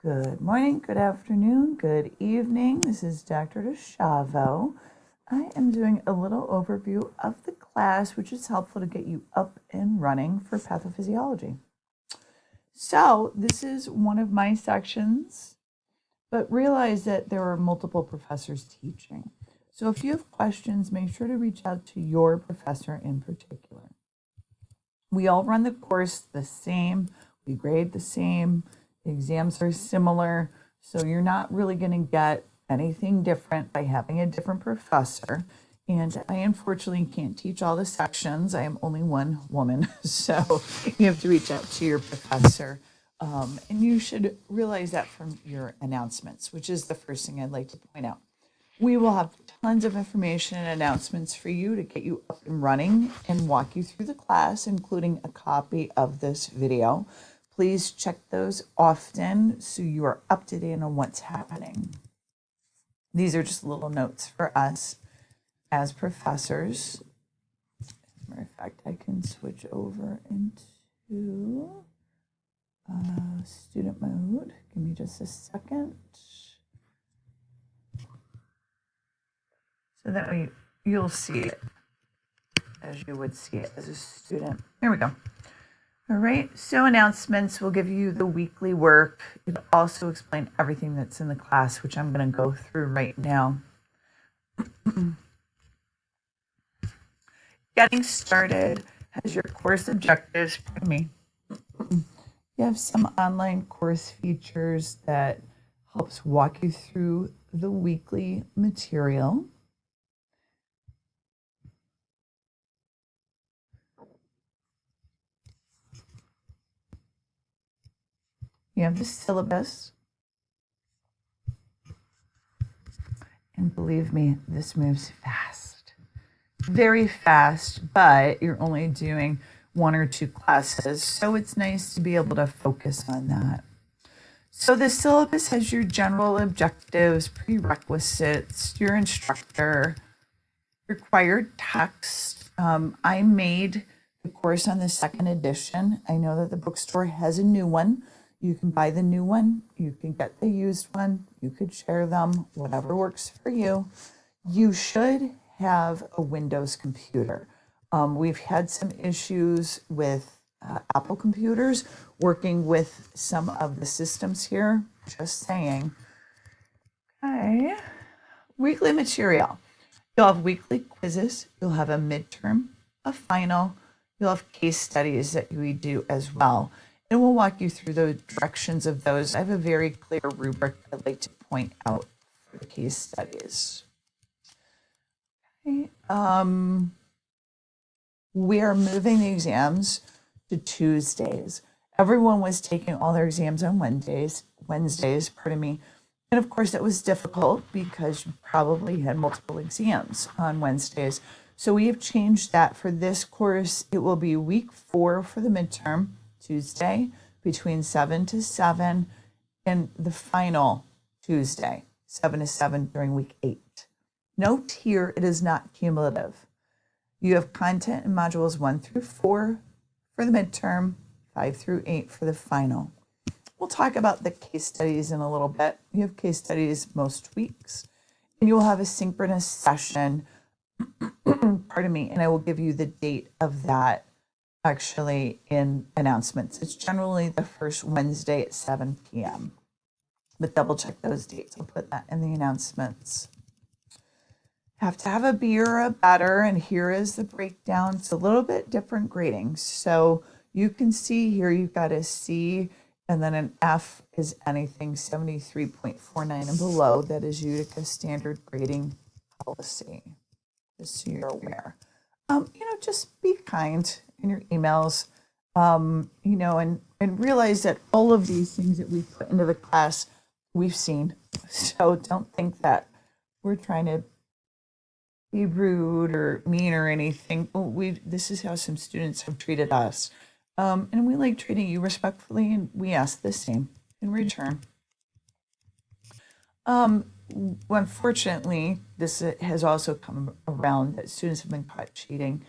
Good morning, good afternoon, good evening. This is Dr. DeShavo. I am doing a little overview of the class, which is helpful to get you up and running for pathophysiology. So this is one of my sections, but realize that there are multiple professors teaching. So if you have questions, make sure to reach out to your professor in particular. We all run the course the same, we grade the same, the exams are similar, so you're not really going to get anything different by having a different professor. And I unfortunately can't teach all the sections. I am only one woman, so you have to reach out to your professor. And you should realize that from your announcements, which is the first thing I'd like to point out. We will have tons of information and announcements for you to get you up and running and walk you through the class, including a copy of this video. Please check those often so you are up to date on what's happening. These are just little notes for us as professors. As a matter of fact, I can switch over into student mode. Give me just a second. So that way you'll see it as you would see it as a student. There we go. All right, so announcements will give you the weekly work. It'll also explain everything that's in the class, which I'm going to go through right now. Getting started has your course objectives. Pardon me. You have some online course features that helps walk you through the weekly material. You have the syllabus. And believe me, this moves fast. Very fast, but you're only doing 1 or 2 classes, so it's nice to be able to focus on that. So the syllabus has your general objectives, prerequisites, your instructor, required text. I made the course on the 2nd edition. I know that the bookstore has a new one. You can buy the new one, you can get the used one, you could share them, whatever works for you. You should have a Windows computer. We've had some issues with Apple computers working with some of the systems here, just saying. Okay, weekly material. You'll have weekly quizzes, you'll have a midterm, a final, you'll have case studies that we do as well. And we'll walk you through the directions of those. I have a very clear rubric I'd like to point out for the case studies. Okay. We are moving the exams to Tuesdays. Everyone was taking all their exams on Wednesdays, pardon me. And of course, that was difficult because you probably had multiple exams on Wednesdays. So we have changed that for this course. It will be week 4 for the midterm, Tuesday, between 7 to 7, and the final Tuesday, 7 to 7 during week 8. Note here, it is not cumulative. You have content in modules 1 through 4 for the midterm, 5 through 8 for the final. We'll talk about the case studies in a little bit. You have case studies most weeks, and you will have a synchronous session, pardon me, and I will give you the date of that actually in announcements. It's generally the first Wednesday at 7 p.m. But double check those dates. I'll put that in the announcements. Have to have a B or a better, and here is the breakdown. It's a little bit different grading. So you can see here you've got a C, and then an F is anything 73.49 and below. That is Utica standard grading policy, just so you're aware. Just be kind in your emails, and realize that all of these things that we put into the class, we've seen. So don't think that we're trying to be rude or mean or anything. This is how some students have treated us. And we like treating you respectfully, and we ask the same in return. Unfortunately, this has also come around that students have been caught cheating,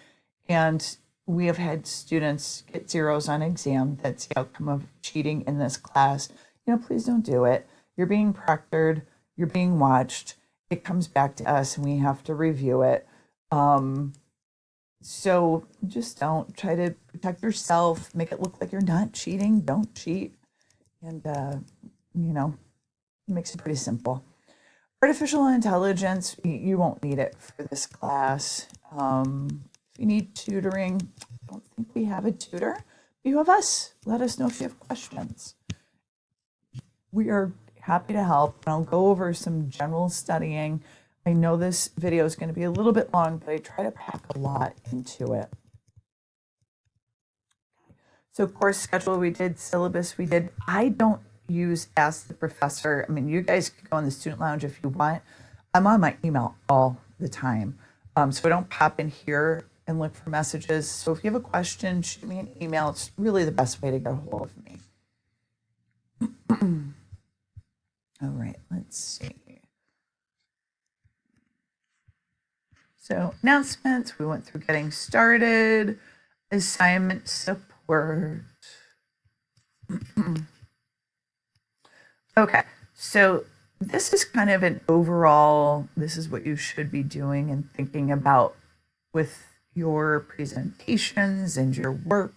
and we have had students get zeros on exam. That's the outcome of cheating in this class. please don't do it. You're being proctored, you're being watched. It comes back to us and we have to review it. So just don't. Try to protect yourself, make it look like you're not cheating. Don't cheat. And, it makes it pretty simple. Artificial intelligence, you won't need it for this class. If you need tutoring, I don't think we have a tutor. You have us. Let us know if you have questions. We are happy to help. I'll go over some general studying. I know this video is going to be a little bit long, but I try to pack a lot into it. So course schedule, we did. Syllabus, we did. I don't use Ask the Professor. I mean, you guys can go in the student lounge if you want. I'm on my email all the time. So I don't pop in here and look for messages. So if you have a question, shoot me an email. It's really the best way to get a hold of me. All right, let's see. So announcements, we went through getting started, assignment support. Okay, so this is kind of an overall, this is what you should be doing and thinking about with your presentations and your work.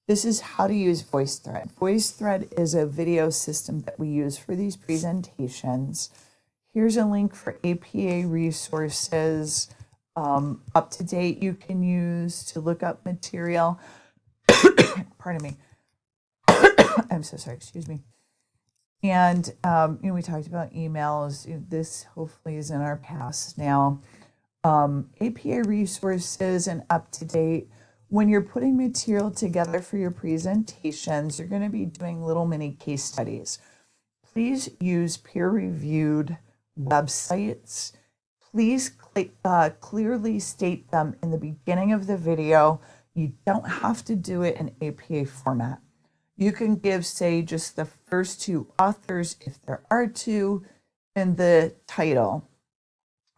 This is how to use VoiceThread. VoiceThread is a video system that we use for these presentations. Here's a link for APA resources, up to date you can use to look up material. Pardon me. I'm so sorry, excuse me. And we talked about emails. This hopefully is in our past now. APA resources and up to date. When you're putting material together for your presentations, you're going to be doing little mini case studies. Please use peer-reviewed websites. Please clearly state them in the beginning of the video. You don't have to do it in APA format. You can give, say, just the first two authors, if there are two, in the title.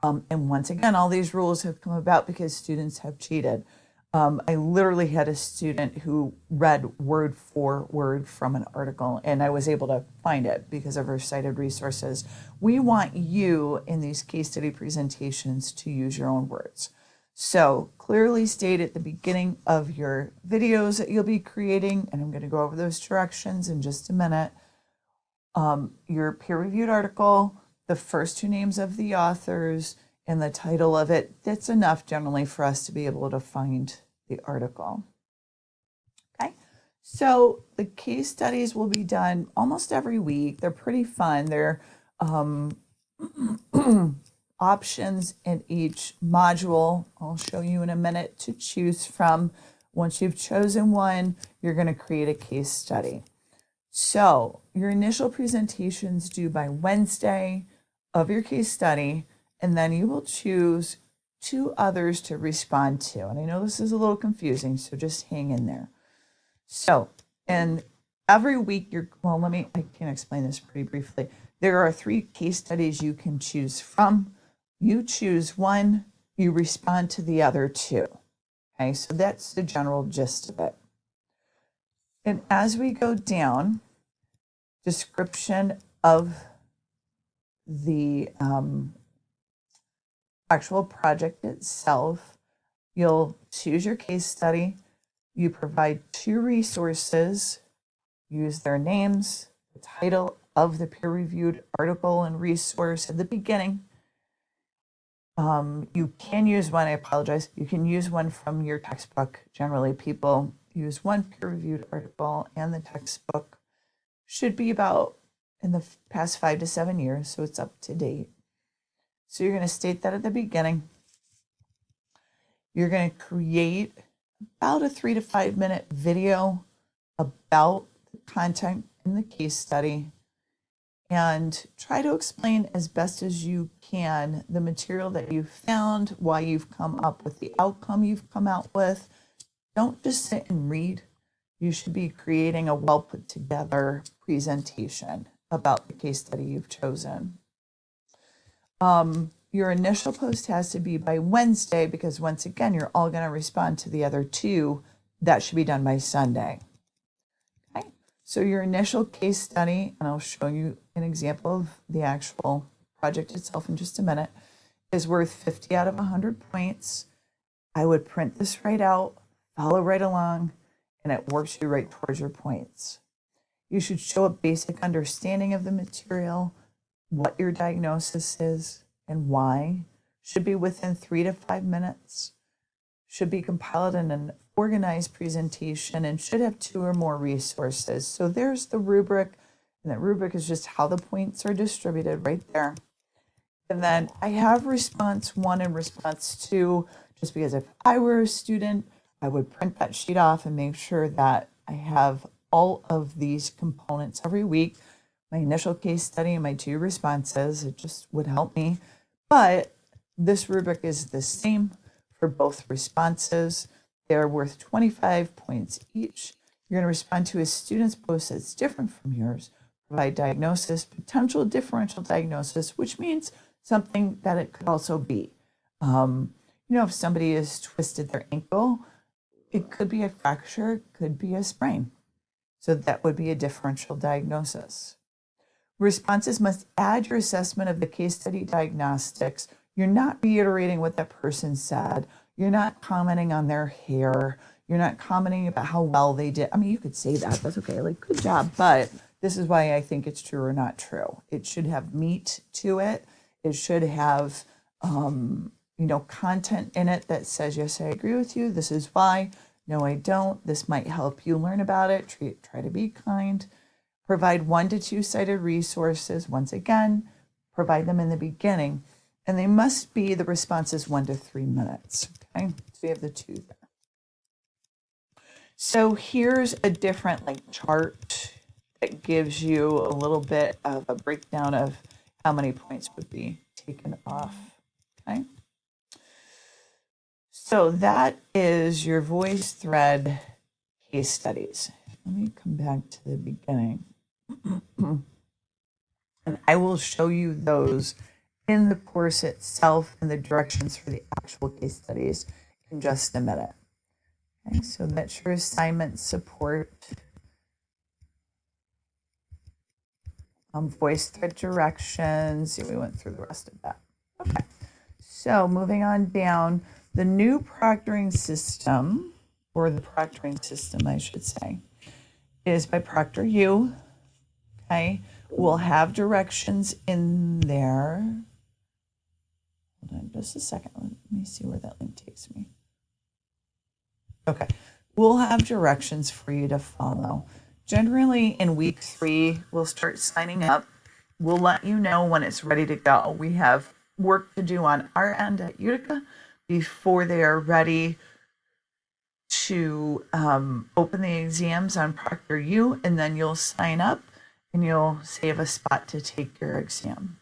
And once again, all these rules have come about because students have cheated. I literally had a student who read word for word from an article, and I was able to find it because of her cited resources. We want you in these case study presentations to use your own words. So clearly state at the beginning of your videos that you'll be creating, and I'm going to go over those directions in just a minute, your peer-reviewed article, the first two names of the authors, and the title of it. That's enough generally for us to be able to find the article. Okay, so the case studies will be done almost every week. They're pretty fun. They're options in each module. I'll show you in a minute to choose from. Once you've chosen one, you're going to create a case study. So your initial presentation's due by Wednesday of your case study, and then you will choose two others to respond to. And I know this is a little confusing, so just hang in there. So, and every week I can explain this pretty briefly. There are 3 case studies you can choose from. You choose one, you respond to the other 2. Okay, so that's the general gist of it. And as we go down, description of the actual project itself, you'll choose your case study, you provide 2 resources, use their names, the title of the peer-reviewed article and resource at the beginning. You can use one, I apologize, you can use one from your textbook. Generally, people use one peer-reviewed article, and the textbook should be about in the past 5 to 7 years, so it's up to date. So you're going to state that at the beginning. You're going to create about a 3 to 5 minute video about the content in the case study, and try to explain as best as you can the material that you've found, why you've come up with the outcome you've come out with. Don't just sit and read. You should be creating a well put together presentation about the case study you've chosen. Your initial post has to be by Wednesday because once again, you're all going to respond to the other 2. That should be done by Sunday. Okay. So your initial case study, and I'll show you an example of the actual project itself in just a minute, is worth 50 out of 100 points. I would print this right out, follow right along, and it works you right towards your points. You should show a basic understanding of the material, what your diagnosis is, and why. Should be within 3 to 5 minutes. Should be compiled in an organized presentation and should have 2 or more resources. So there's the rubric, and that rubric is just how the points are distributed right there. And then I have response 1 and response 2, just because if I were a student, I would print that sheet off and make sure that I have all of these components every week. My initial case study and my 2 responses, it just would help me. But this rubric is the same for both responses. They're worth 25 points each. You're going to respond to a student's post that's different from yours, provide diagnosis, potential differential diagnosis, which means something that it could also be. If somebody has twisted their ankle, it could be a fracture, it could be a sprain. So that would be a differential diagnosis. Responses must add your assessment of the case study diagnostics. You're not reiterating what that person said. You're not commenting on their hair. You're not commenting about how well they did. I mean, you could say that. That's okay. Like, good job. But this is why I think it's true or not true. It should have meat to it. It should have, content in it that says, yes, I agree with you. This is why. No, I don't. This might help you learn about it. Try to be kind. Provide 1 to 2 cited resources. Once again, provide them in the beginning. And they must be the responses 1 to 3 minutes. Okay, so we have the 2 there. So here's a different chart that gives you a little bit of a breakdown of how many points would be taken off. Okay. So that is your VoiceThread case studies. Let me come back to the beginning. And I will show you those in the course itself and the directions for the actual case studies in just a minute. Okay, so that's your assignment support. VoiceThread directions. We went through the rest of that. Okay, so moving on down, the new proctoring system, or the proctoring system, I should say, is by ProctorU. Okay, we'll have directions in there. Hold on just a second. Let me see where that link takes me. Okay, we'll have directions for you to follow. Generally, in week 3, we'll start signing up. We'll let you know when it's ready to go. We have work to do on our end at Utica before they are ready to open the exams on ProctorU, and then you'll sign up and you'll save a spot to take your exam.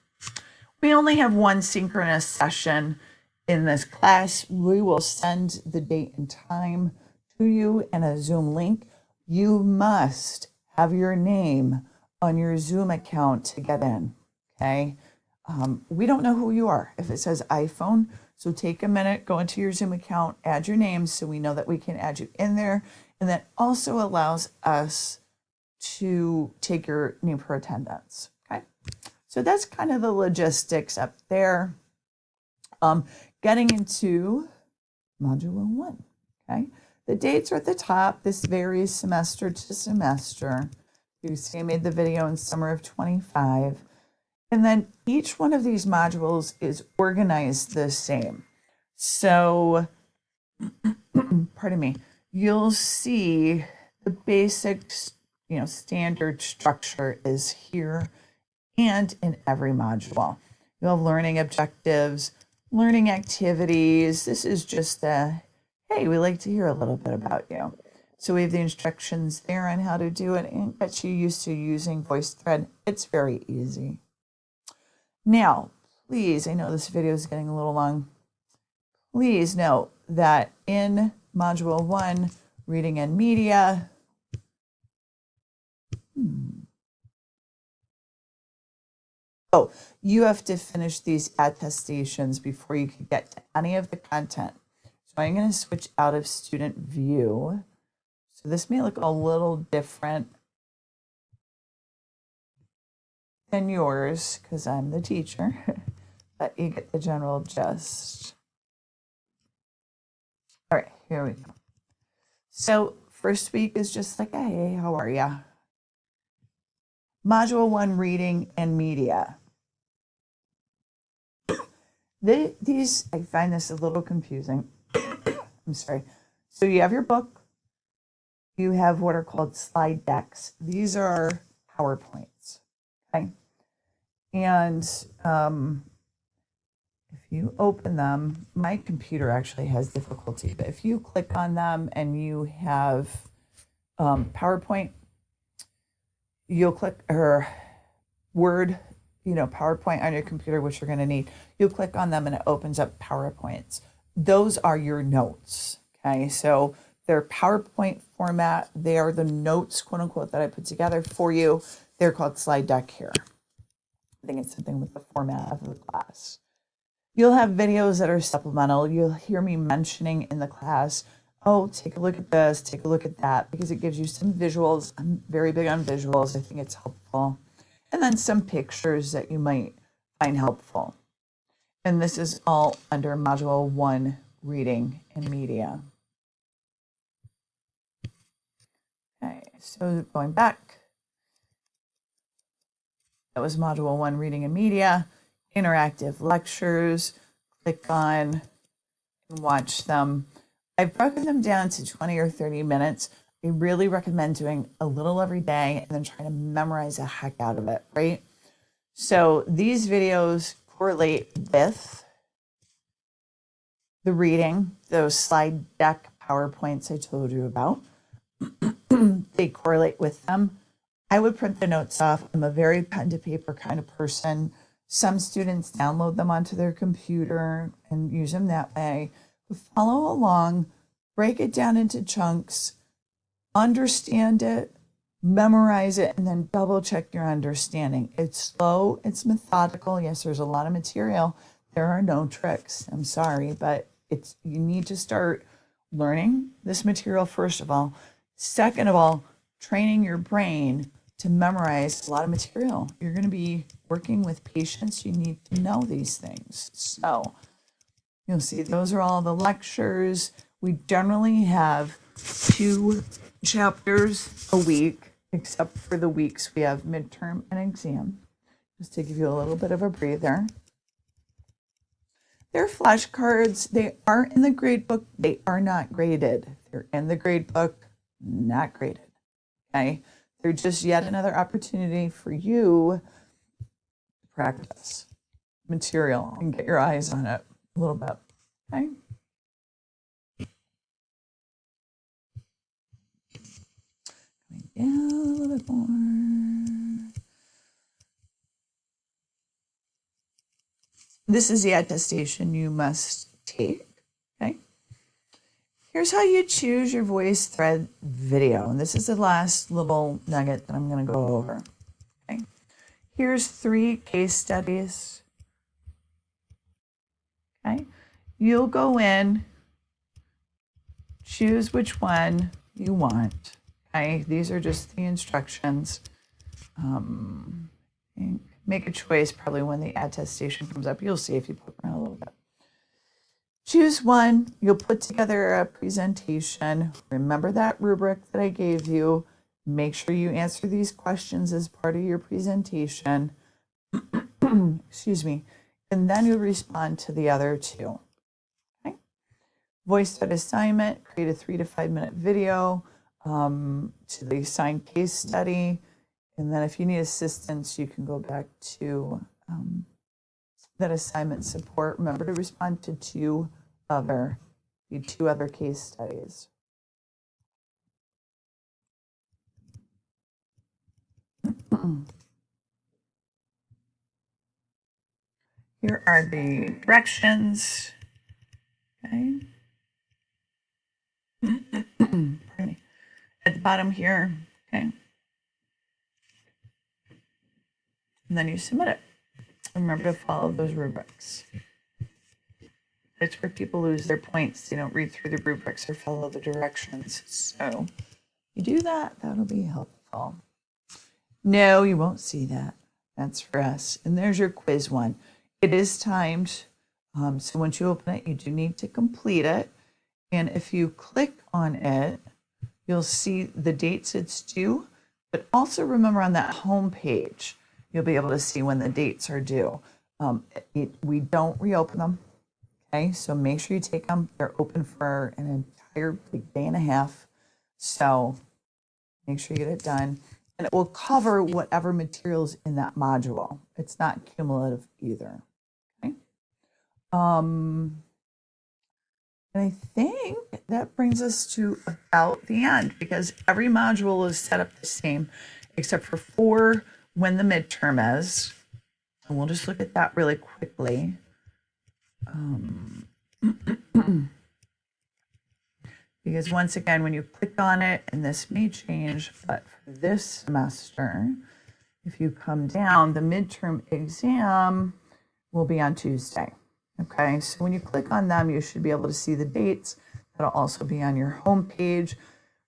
We only have 1 synchronous session in this class. We will send the date and time to you in a Zoom link. You must have your name on your Zoom account to get in, okay? We don't know who you are if it says iPhone, so take a minute, go into your Zoom account, add your name so we know that we can add you in there, and that also allows us to take your name for attendance, okay? So that's kind of the logistics up there. Getting into Module 1, okay? The dates are at the top. This varies semester to semester. You see I made the video in summer of 25. And then each one of these modules is organized the same. So, pardon me, you'll see the basic, standard structure is here and in every module. You'll have learning objectives, learning activities. This is just hey, we like to hear a little bit about you. So we have the instructions there on how to do it and get you used to using VoiceThread. It's very easy. Now, please, I know this video is getting a little long. Please note that in Module 1, Reading and Media, you have to finish these attestations before you can get to any of the content. So I'm going to switch out of student view. So this may look a little different than yours because I'm the teacher, but you get the general gist. All right, here we go. So first week is just like, hey, how are ya? Module 1, reading and media. These, I find this a little confusing. I'm sorry. So you have your book. You have what are called slide decks. These are PowerPoints, okay? And if you open them, my computer actually has difficulty, but if you click on them and you have PowerPoint, you'll click, or Word, PowerPoint on your computer, which you're going to need. You'll click on them and it opens up PowerPoints. Those are your notes, okay? So they're PowerPoint format. They are the notes, quote unquote, that I put together for you. They're called slide deck here. I think it's something with the format of the class. You'll have videos that are supplemental. You'll hear me mentioning in the class, oh, take a look at this, take a look at that, because it gives you some visuals. I'm very big on visuals. I think it's helpful. And then some pictures that you might find helpful. And this is all under Module 1, reading and media. Okay, so going back, that was Module 1, reading and media, interactive lectures. Click on and watch them. I've broken them down to 20 or 30 minutes. I really recommend doing a little every day and then trying to memorize the heck out of it, right? So these videos correlate with the reading, those slide deck PowerPoints I told you about. They correlate with them. I would print the notes off. I'm a very pen to paper kind of person. Some students download them onto their computer and use them that way. But follow along, break it down into chunks, understand it, memorize it, and then double check your understanding. It's slow, it's methodical. Yes, there's a lot of material. There are no tricks. I'm sorry, but you need to start learning this material first of all. Second of all, training your brain to memorize a lot of material. You're going to be working with patients. You need to know these things. So you'll see those are all the lectures. We generally have 2 chapters a week, except for the weeks we have midterm and exam, just to give you a little bit of a breather. They're flashcards. They are in the grade book. They are not graded. They're in the grade book, not graded. Okay? They're just yet another opportunity for you to practice material and get your eyes on it a little bit. Okay? Coming down a little bit more. This is the attestation you must take. Okay? Here's how you choose your VoiceThread video. And this is the last little nugget that I'm going to go over. Okay? Here's 3 case studies. Okay? You'll go in, choose which one you want. Okay? These are just the instructions. Make a choice probably when the attestation comes up. You'll see if you poke around a little bit. Choose one. You'll put together a presentation. Remember that rubric that I gave you. Make sure you answer these questions as part of your presentation. Excuse me. And then you'll respond to the other 2. Okay? VoiceThread assignment. Create a 3 to 5 minute video to the assigned case study. And then if you need assistance, you can go back to that assignment support. Remember to respond to 2 other case studies. Here are the directions. Okay. Pardon me. At the bottom here. Okay. And then you submit it. Remember to follow those rubrics. It's where people lose their points. They don't read through the rubrics or follow the directions. So you do that, that'll be helpful. No, you won't see that. That's for us. And there's your quiz one. It is timed. So once you open it, you do need to complete it. And if you click on it, you'll see the dates it's due. But also remember on that home page, you'll be able to see when the dates are due. We don't reopen them. Okay, so make sure you take them. They're open for an entire day and a half. So make sure you get it done. And it will cover whatever materials in that module. It's not cumulative either. Okay. And I think that brings us to about the end because every module is set up the same except for when the midterm is. And we'll just look at that really quickly. Because once again, when you click on it, and this may change, but for this semester, if you come down, the midterm exam will be on Tuesday. Okay, so when you click on them, you should be able to see the dates. That'll also be on your home page.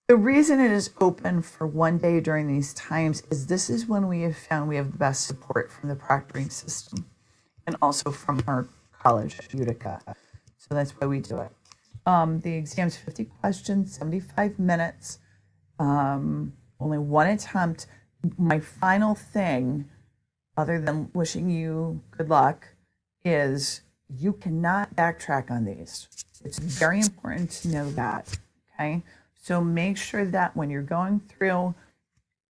The reason it is open for one day during these times is this is when we have found we have the best support from the proctoring system and also from our college at Utica. So that's why we do it. The exam's 50 questions, 75 minutes, only one attempt. My final thing, other than wishing you good luck, is you cannot backtrack on these. It's very important to know that, okay? So make sure that when you're going through,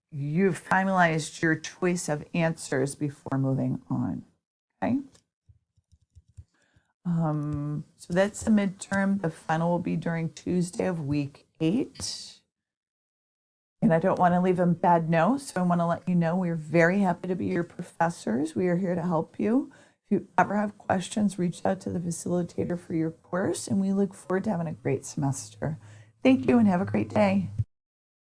you've finalized your choice of answers before moving on, okay? So that's the midterm. The final will be during Tuesday of week 8. And I don't want to leave a bad note, so I want to let you know we're very happy to be your professors. We are here to help you. If you ever have questions, reach out to the facilitator for your course, and we look forward to having a great semester. Thank you and have a great day.